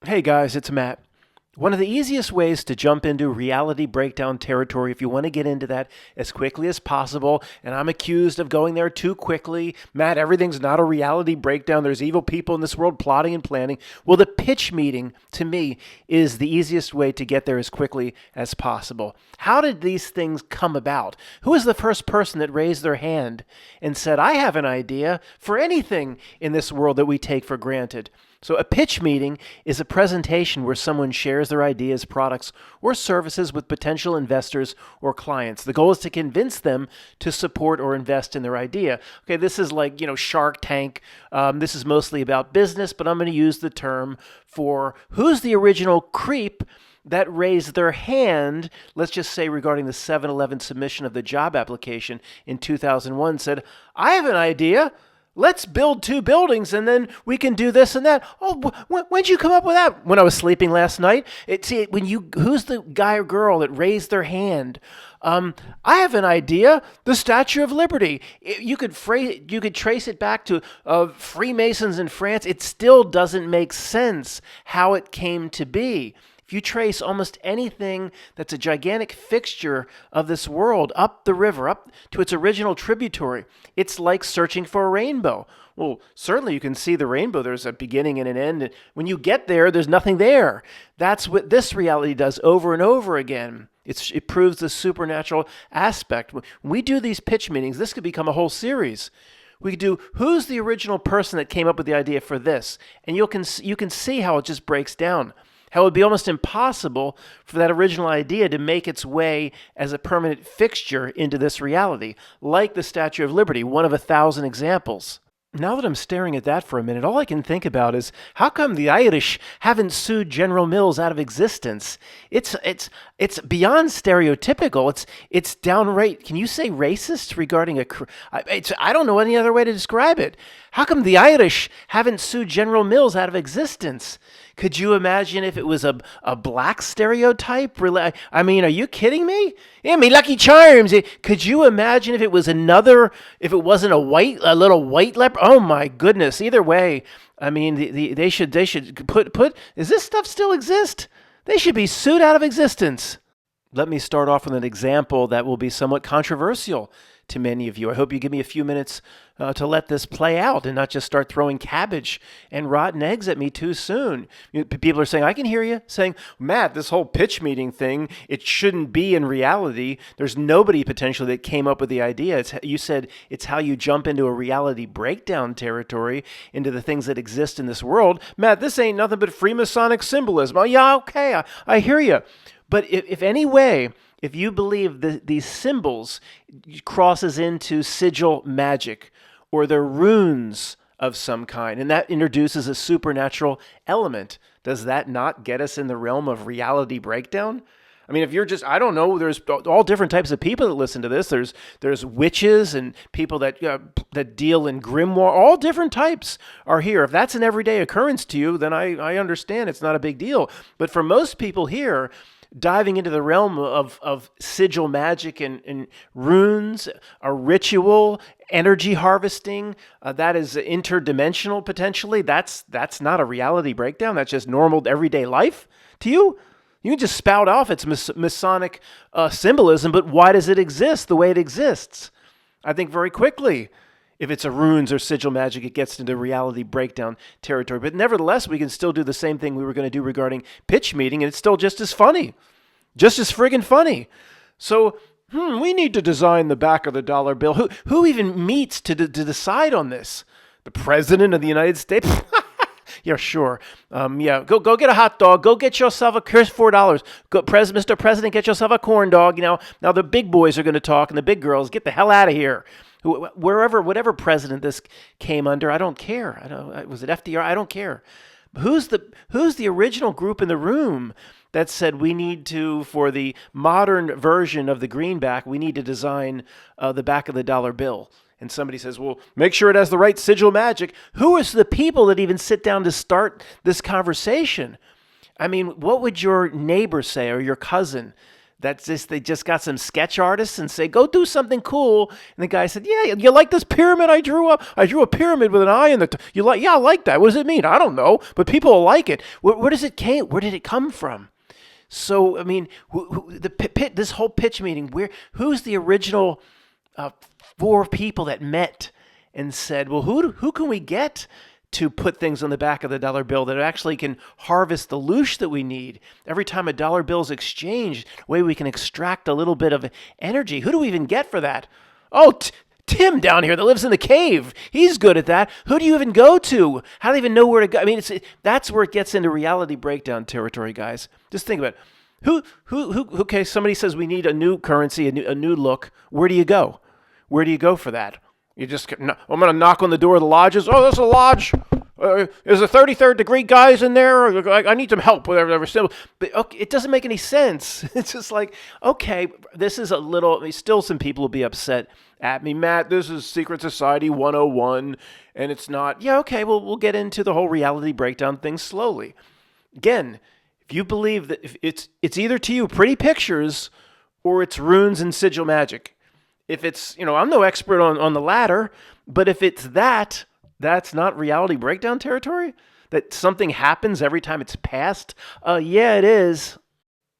Hey guys, it's Matt. One of the easiest ways to jump into reality breakdown territory, if you want to get into that as quickly as possible, and I'm accused of going there too quickly. Matt, everything's not a reality breakdown. There's evil people in this world plotting and planning. Well, the pitch meeting, to me, is the easiest way to get there as quickly as possible. How did these things come about? Who was the first person that raised their hand and said, I have an idea for anything in this world that we take for granted? So a pitch meeting is a presentation where someone shares their ideas, products, or services with potential investors or clients. The goal is to convince them to support or invest in their idea. Okay, this is like, Shark Tank. This is mostly about business, but I'm going to use the term for who's the original creep that raised their hand, let's just say regarding the 7-Eleven submission of the job application in 2001, said, I have an idea. Let's build 2 buildings and then we can do this and that. Oh, when'd you come up with that? When I was sleeping last night. Who's the guy or girl that raised their hand? I have an idea. The Statue of Liberty. You could trace it back to Freemasons in France. It still doesn't make sense how it came to be. If you trace almost anything that's a gigantic fixture of this world up the river, up to its original tributary, it's like searching for a rainbow. Well, certainly you can see the rainbow. There's a beginning and an end. And when you get there, there's nothing there. That's what this reality does over and over again. It proves the supernatural aspect. When we do these pitch meetings, this could become a whole series. We could do, who's the original person that came up with the idea for this? And you can see how it just breaks down. How it would be almost impossible for that original idea to make its way as a permanent fixture into this reality, like the Statue of Liberty, one of 1,000 examples. Now that I'm staring at that for a minute, all I can think about is how come the Irish haven't sued General Mills out of existence? It's beyond stereotypical. It's downright. Can you say racist regarding I don't know any other way to describe it. How come the Irish haven't sued General Mills out of existence? Could you imagine if it was a black stereotype? I mean, are you kidding me? Yeah, me Lucky Charms. Could you imagine if it wasn't a little white leopard? Oh my goodness. Either way, I mean, they should put. Does this stuff still exist? They should be sued out of existence. Let me start off with an example that will be somewhat controversial to many of you. I hope you give me a few minutes to let this play out and not just start throwing cabbage and rotten eggs at me too soon. People are saying, I can hear you, saying, Matt, this whole pitch meeting thing, it shouldn't be in reality. There's nobody potentially that came up with the idea. You said it's how you jump into a reality breakdown territory, into the things that exist in this world. Matt, this ain't nothing but Freemasonic symbolism. Oh, yeah, okay, I hear you. But if any way, if you believe these symbols crosses into sigil magic or they're runes of some kind, and that introduces a supernatural element, does that not get us in the realm of reality breakdown? I mean, if you're just, I don't know, there's all different types of people that listen to this. There's witches and people that deal in grimoire. All different types are here. If that's an everyday occurrence to you, then I understand it's not a big deal. But for most people here, diving into the realm of sigil magic and runes, a ritual, energy harvesting, that is interdimensional potentially. That's not a reality breakdown. That's just normal everyday life to you. You can just spout off its Masonic symbolism, but why does it exist the way it exists? I think very quickly, if it's a runes or sigil magic, it gets into reality breakdown territory. But nevertheless, we can still do the same thing we were going to do regarding pitch meeting, and it's still just as funny. Just as friggin' funny. So, we need to design the back of the dollar bill. Who even meets to decide on this? The President of the United States? Yeah, sure. Go get a hot dog. Go get yourself here's $4. Mr. President, get yourself a corn dog. Now the big boys are going to talk, and the big girls, get the hell out of here. Whatever president this came under, I don't care. Was it FDR? I don't care. Who's the original group in the room that said we need to, for the modern version of the greenback, we need to design the back of the dollar bill? And somebody says, well, make sure it has the right sigil magic. Who is the people that even sit down to start this conversation? I mean, what would your neighbor say or your cousin That's just they just got some sketch artists and say, go do something cool. And the guy said, yeah, you like this pyramid I drew up? I drew a pyramid with an eye in the you like? Yeah, I like that. What does it mean? I don't know, but people like it. Where does it came? Where did it come from? So I mean, this whole pitch meeting, who's the original uh, four people that met and said, well, who can we get to put things on the back of the dollar bill that actually can harvest the loosh that we need? Every time a dollar bill is exchanged, way we can extract a little bit of energy. Who do we even get for that? Oh, Tim down here that lives in the cave. He's good at that. Who do you even go to? How do they even know where to go? I mean, that's where it gets into reality breakdown territory, guys. Just think about it. Okay, somebody says we need a new currency, a new look. Where do you go? Where do you go for that? You just, I'm going to knock on the door of the lodges. Oh, there's a lodge. Is the 33rd degree guys in there? I need some help with whatever symbol. But okay, it doesn't make any sense. It's just like, okay, this is a little, I mean, still some people will be upset at me. Matt, this is Secret Society 101, and it's not. Yeah, okay, well, we'll get into the whole reality breakdown thing slowly. Again, if you believe that if it's either to you pretty pictures or it's runes and sigil magic. If it's, I'm no expert on the latter, but if it's that's not reality breakdown territory? That something happens every time it's passed? Yeah, it is.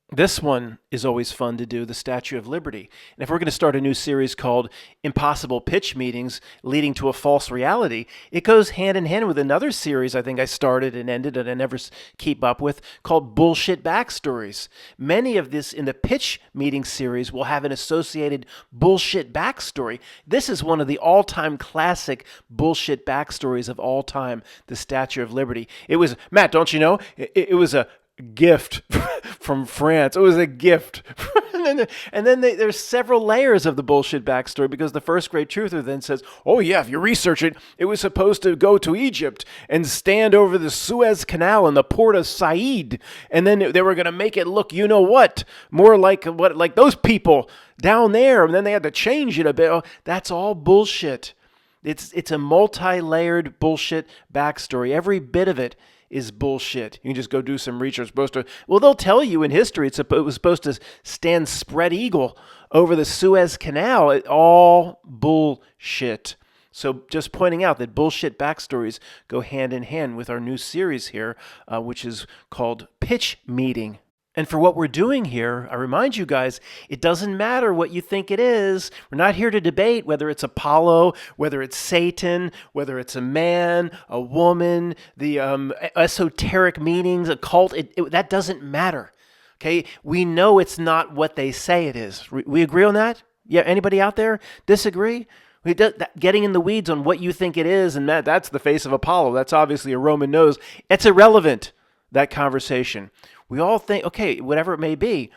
This one is always fun to do, the Statue of Liberty. And if we're going to start a new series called Impossible Pitch Meetings Leading to a False Reality, it goes hand in hand with another series I think I started and ended and I never keep up with called Bullshit Backstories. Many of this in the pitch meeting series will have an associated bullshit backstory. This is one of the all-time classic bullshit backstories of all time, the Statue of Liberty. It was, Matt, don't you know, it was a gift from France. It was a gift. and then there's several layers of the bullshit backstory because the first great truther then says, oh yeah, if you research it, it was supposed to go to Egypt and stand over the Suez Canal in the port of Said. And then they were going to make it look, more like those people down there. And then they had to change it a bit. Oh, that's all bullshit. It's a multi-layered bullshit backstory. Every bit of it is bullshit. You can just go do some research. They'll tell you in history it was supposed to stand spread eagle over the Suez Canal. All bullshit. So just pointing out that bullshit backstories go hand in hand with our new series here, which is called Pitch Meeting. And for what we're doing here, I remind you guys, it doesn't matter what you think it is. We're not here to debate whether it's Apollo, whether it's Satan, whether it's a man, a woman, the esoteric meanings, a cult. That doesn't matter. Okay? We know it's not what they say it is. We agree on that? Yeah, anybody out there disagree? Getting in the weeds on what you think it is, and that's the face of Apollo. That's obviously a Roman nose. It's irrelevant, that conversation. We all think, okay, whatever it may be,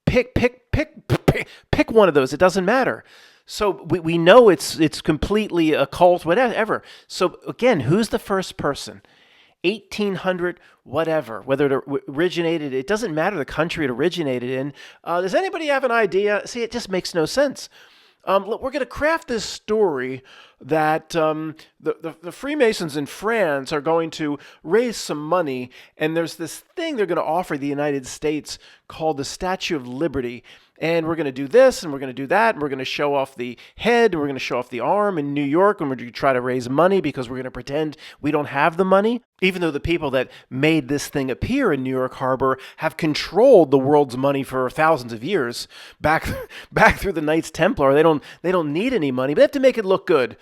pick one of those. It doesn't matter. So we know it's completely a cult, whatever. So again, who's the first person? 1800, whatever, whether it originated, it doesn't matter the country it originated in. Does anybody have an idea? See, it just makes no sense. We're going to craft this story that the Freemasons in France are going to raise some money, and there's this thing they're going to offer the United States called the Statue of Liberty. And we're going to do this, and we're going to do that, and we're going to show off the head, and we're going to show off the arm in New York, and we're going to try to raise money because we're going to pretend we don't have the money. Even though the people that made this thing appear in New York Harbor have controlled the world's money for thousands of years, back through the Knights Templar, they don't need any money, but they have to make it look good.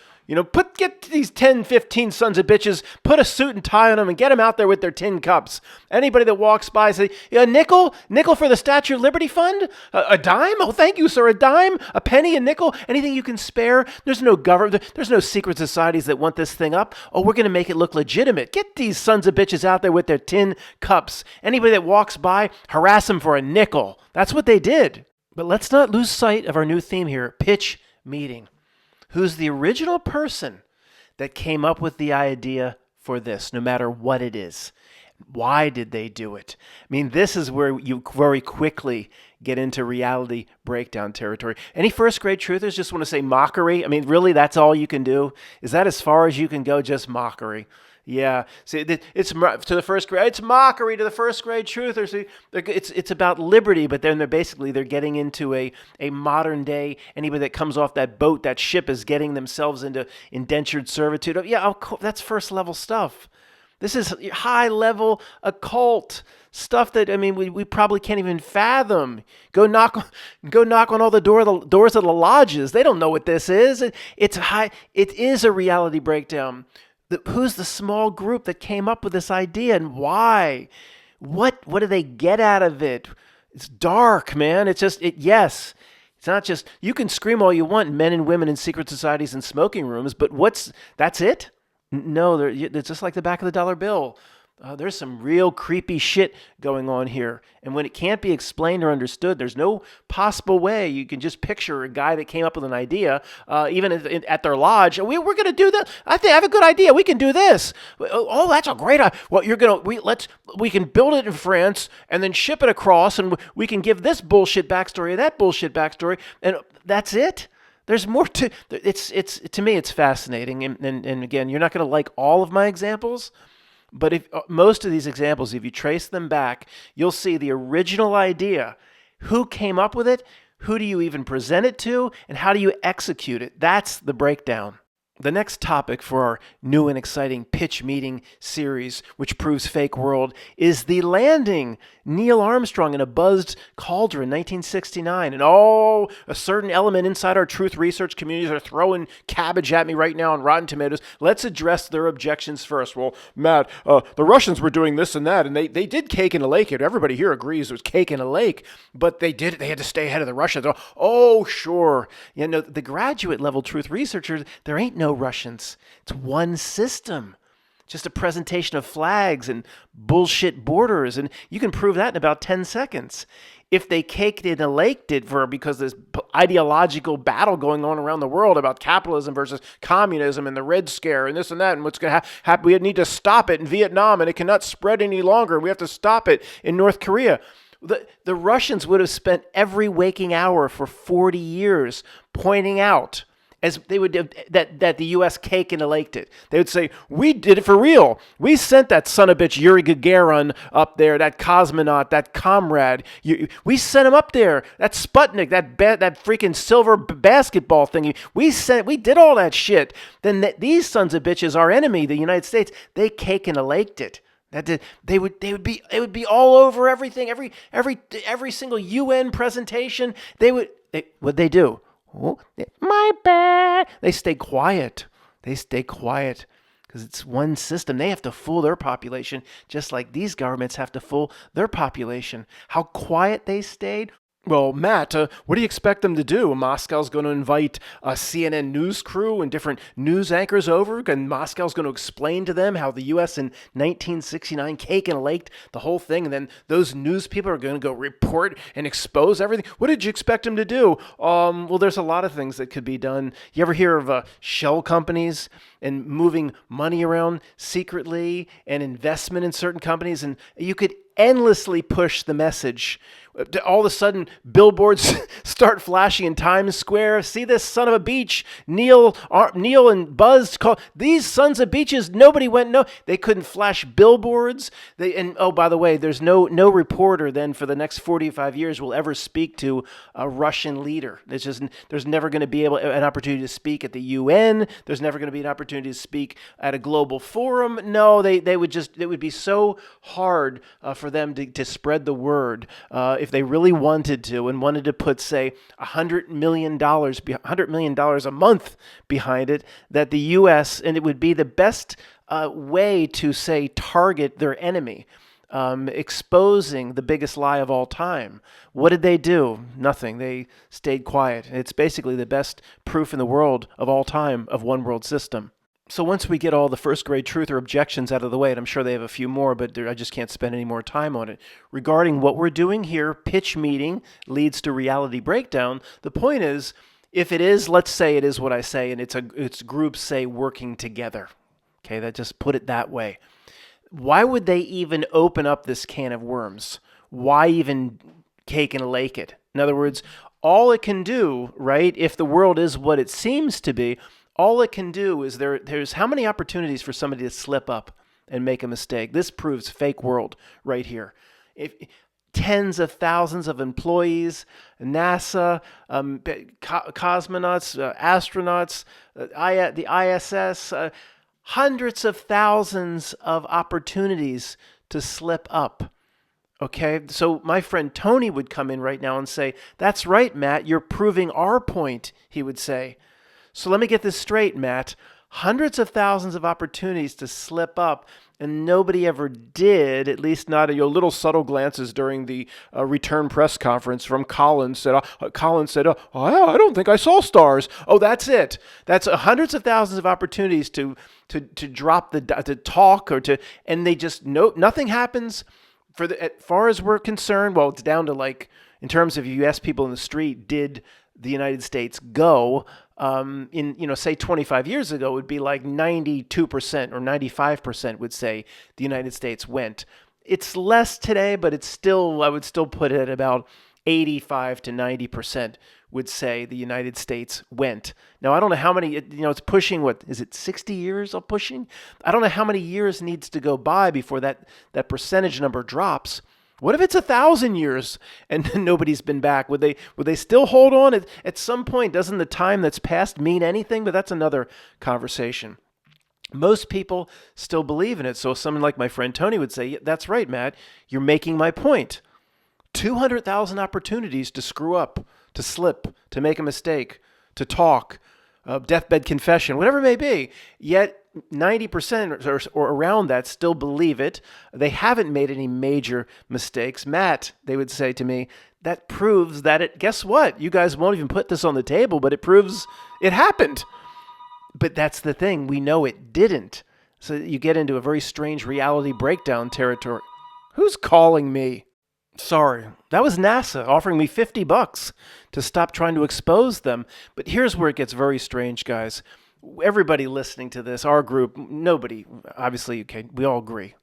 Get these 10, 15 sons of bitches, put a suit and tie on them and get them out there with their tin cups. Anybody that walks by say, a nickel for the Statue of Liberty Fund? A dime? Oh, thank you, sir. A dime? A penny? A nickel? Anything you can spare? There's no government. There's no secret societies that want this thing up. Oh, we're going to make it look legitimate. Get these sons of bitches out there with their tin cups. Anybody that walks by, harass them for a nickel. That's what they did. But let's not lose sight of our new theme here, pitch meeting. Who's the original person that came up with the idea for this, no matter what it is? Why did they do it? I mean, this is where you very quickly get into reality breakdown territory. Any first grade truthers just want to say mockery? I mean, really, that's all you can do? Is that as far as you can go, just mockery? Yeah. See, to the first grade. It's mockery to the first grade truthers. It's about liberty, but then they're getting into a modern day. Anybody that comes off that boat, that ship, is getting themselves into indentured servitude. Yeah, that's first level stuff. This is high level occult stuff that, I mean, we probably can't even fathom. Go knock on all the doors of the lodges. They don't know what this is. It's high. It is a reality breakdown. Who's the small group that came up with this idea and why? What do they get out of it? It's dark, man. Yes. It's not just, you can scream all you want, men and women in secret societies and smoking rooms, but that's it? No, they're just like the back of the dollar bill. There's some real creepy shit going on here. And when it can't be explained or understood, there's no possible way you can just picture a guy that came up with an idea, even at their lodge. We're going to do that. I have a good idea. We can do this. Oh, that's a great idea. Well, we can build it in France and then ship it across, and we can give this bullshit backstory and that bullshit backstory, and that's it. There's more to to me, it's fascinating. And again, you're not going to like all of my examples, but if most of these examples, if you trace them back, you'll see the original idea. Who came up with it? Who do you even present it to? And how do you execute it? That's the breakdown. The next topic for our new and exciting pitch meeting series, which proves fake world, is the landing. Neil Armstrong in a buzzed cauldron, 1969. And a certain element inside our truth research communities are throwing cabbage at me right now on Rotten Tomatoes. Let's address their objections first. Well, Matt, the Russians were doing this and that, and they did cake in a lake. Everybody here agrees it was cake in a lake, but they had to stay ahead of the Russians. Oh, sure. The graduate level truth researchers, there ain't no Russians. It's one system. Just a presentation of flags and bullshit borders, and you can prove that in about 10 seconds. If they caked it in a lake, because there's ideological battle going on around the world about capitalism versus communism and the Red Scare and this and that, and what's going to happen, we need to stop it in Vietnam, and it cannot spread any longer. We have to stop it in North Korea. The Russians would have spent every waking hour for 40 years pointing out, as they would do, that the U.S. cake in a lake did. They would say, we did it for real. We sent that son of a bitch Yuri Gagarin up there, that cosmonaut, that comrade. We sent him up there. That Sputnik, that freaking silver basketball thing. We did all that shit. Then these sons of bitches, our enemy, the United States, they cake in a lake did. It would be all over everything. Every single UN presentation. What'd they do? Oh, my bad. They stay quiet. Because it's one system. They have to fool their population just like these governments have to fool their population. How quiet they stayed? Well, Matt, what do you expect them to do? Moscow's going to invite a CNN news crew and different news anchors over, and Moscow's going to explain to them how the U.S. in 1969 cake and laked the whole thing, and then those news people are going to go report and expose everything. What did you expect them to do? Well, there's a lot of things that could be done. You ever hear of shell companies and moving money around secretly and investment in certain companies? And you could endlessly push the message. All of a sudden, billboards start flashing in Times Square. See this son of a beach. Neil and Buzz call these sons of beaches. Nobody went. No, they couldn't flash billboards. By the way, there's no reporter then for the next 45 years will ever speak to a Russian leader. There's never going to be an opportunity to speak at the UN. There's never going to be an opportunity to speak at a global forum. No, it would be so hard for them to spread the word. If they really wanted to and wanted to put, say, $100 million a month behind it, that the U.S., and it would be the best way to, say, target their enemy, exposing the biggest lie of all time. What did they do? Nothing. They stayed quiet. It's basically the best proof in the world of all time of one world system. So once we get all the first grade truth or objections out of the way, and I'm sure they have a few more, but I just can't spend any more time on it. Regarding what we're doing here, pitch meeting leads to reality breakdown. The point is, if it is, let's say it is what I say, and it's groups, say, working together. Okay, just put it that way. Why would they even open up this can of worms? Why even cake and lake it? In other words, all it can do, right, if the world is what it seems to be, all it can do is there's how many opportunities for somebody to slip up and make a mistake. This proves fake world right here. If tens of thousands of employees, NASA, cosmonauts, astronauts, the ISS, hundreds of thousands of opportunities to slip up. Okay, so my friend Tony would come in right now and say, "That's right, Matt, you're proving our point," he would say. So let me get this straight, Matt. Hundreds of thousands of opportunities to slip up, and nobody ever did, at least not little subtle glances during the return press conference from Collins. Collins said, I don't think I saw stars. Oh, that's it. That's hundreds of thousands of opportunities to drop to talk and they just, nothing happens. As far as we're concerned, well, it's down to in terms of you ask people in the street, did the United States go? Say 25 years ago, it would be like 92% or 95% would say the United States went. It's less today, but I would still put it at about 85 to 90% would say the United States went. Now, I don't know how many, it's pushing, what, is it 60 years of pushing? I don't know how many years needs to go by before that percentage number drops. What if it's 1,000 years and nobody's been back? Would they still hold on? At some point, doesn't the time that's passed mean anything? But that's another conversation. Most people still believe in it. So someone like my friend Tony would say, "That's right, Matt. You're making my point. 200,000 opportunities to screw up, to slip, to make a mistake, to talk, deathbed confession, whatever it may be. Yet 90% or around that still believe it. They haven't made any major mistakes. Matt," they would say to me, "that proves that guess what? You guys won't even put this on the table, but it proves it happened." But that's the thing. We know it didn't. So you get into a very strange reality breakdown territory. Who's calling me? Sorry, that was NASA offering me $50 to stop trying to expose them. But here's where it gets very strange, guys. Everybody listening to this, our group, nobody, obviously, okay, we all agree.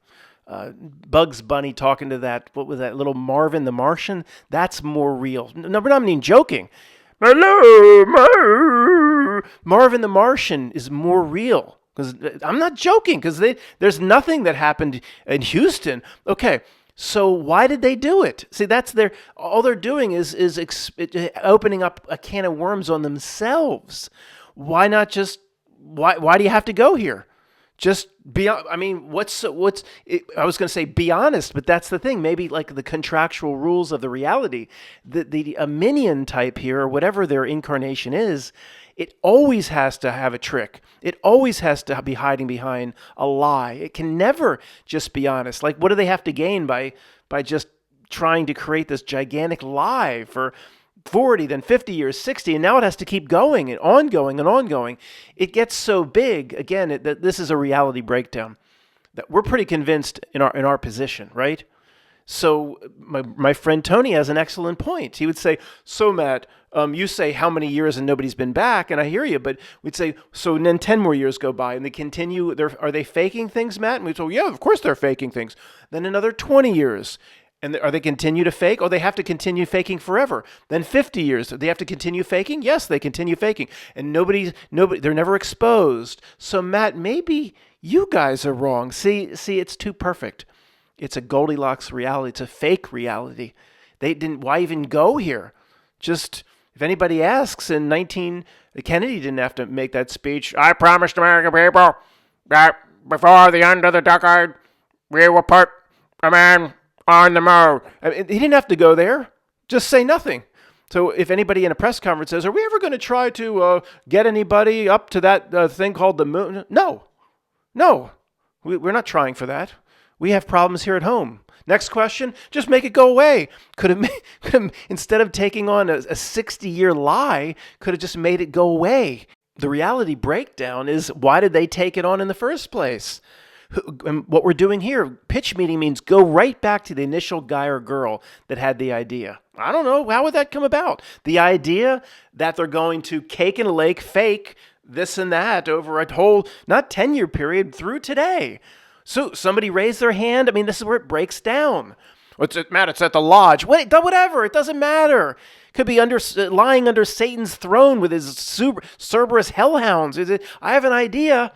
Bugs Bunny talking to what was that, little Marvin the Martian? That's more real. No, we're not even joking. Hello, Marvin the Martian is more real. Because I'm not joking, because there's nothing that happened in Houston. Okay. So why did they do it? See, all they're doing is opening up a can of worms on themselves. Why not just, why do you have to go here? Just be, I mean, I was going to say be honest, but that's the thing. Maybe like the contractual rules of the reality, a minion type here, or whatever their incarnation is, it always has to have a trick. It always has to be hiding behind a lie. It can never just be honest. Like, what do they have to gain by just trying to create this gigantic lie for 40, then 50 years, 60, and now it has to keep going and ongoing and ongoing. It gets so big. Again, that this is a reality breakdown. That we're pretty convinced in our position, right? So my friend Tony has an excellent point. He would say, "So Matt, you say how many years and nobody's been back, and I hear you, but we'd say, so then 10 more years go by and they continue. Are they faking things, Matt?" And we'd say, "Yeah, of course they're faking things." Then another 20 years. And are they continue to fake? Oh, they have to continue faking forever. Then 50 years. Do they have to continue faking? Yes, they continue faking. And nobody, they're never exposed. So Matt, maybe you guys are wrong. See, it's too perfect. It's a Goldilocks reality. It's a fake reality. Why even go here? Just, if anybody asks, Kennedy didn't have to make that speech. "I promised American people that before the end of the decade, we will put a man on the moon." I mean, he didn't have to go there. Just say nothing. So if anybody in a press conference says, "Are we ever going to try to get anybody up to that thing called the moon?" No. We're not trying for that. We have problems here at home. Next question, just make it go away. Could have instead of taking on a 60-year lie, could have just made it go away. The reality breakdown is, why did they take it on in the first place? And what we're doing here, pitch meeting, means go right back to the initial guy or girl that had the idea. I don't know, how would that come about? The idea that they're going to cake in a lake, fake this and that over a whole, not 10-year period, through today. So somebody raised their hand. I mean, this is where it breaks down. What's it matter? It's at the lodge. Whatever. It doesn't matter. Could be lying under Satan's throne with his Cerberus hellhounds. I have an idea.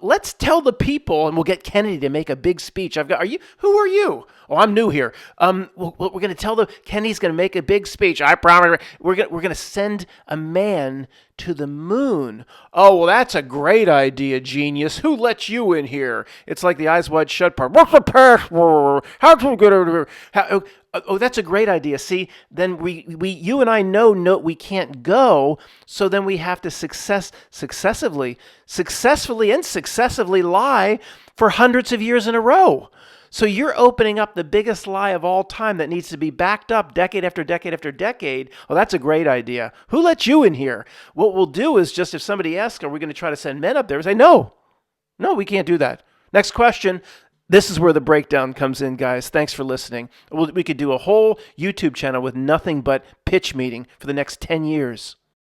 Let's tell the people, and we'll get Kennedy to make a big speech. Who are you? Oh, I'm new here. We're going to tell Kennedy's going to make a big speech. I promise. We're going to send a man to the moon. Oh, well, that's a great idea, genius. Who let you in here? It's like the Eyes Wide Shut part. What's the password? How do we get over here? Oh, that's a great idea. See, then you and I know we can't go, so then we have to successfully and successively lie for hundreds of years in a row. So you're opening up the biggest lie of all time that needs to be backed up decade after decade after decade. Oh, that's a great idea. Who let you in here? What we'll do is just if somebody asks, are we going to try to send men up there? We say, no, we can't do that. Next question. This is where the breakdown comes in, guys. Thanks for listening. We could do a whole YouTube channel with nothing but pitch meeting for the next 10 years.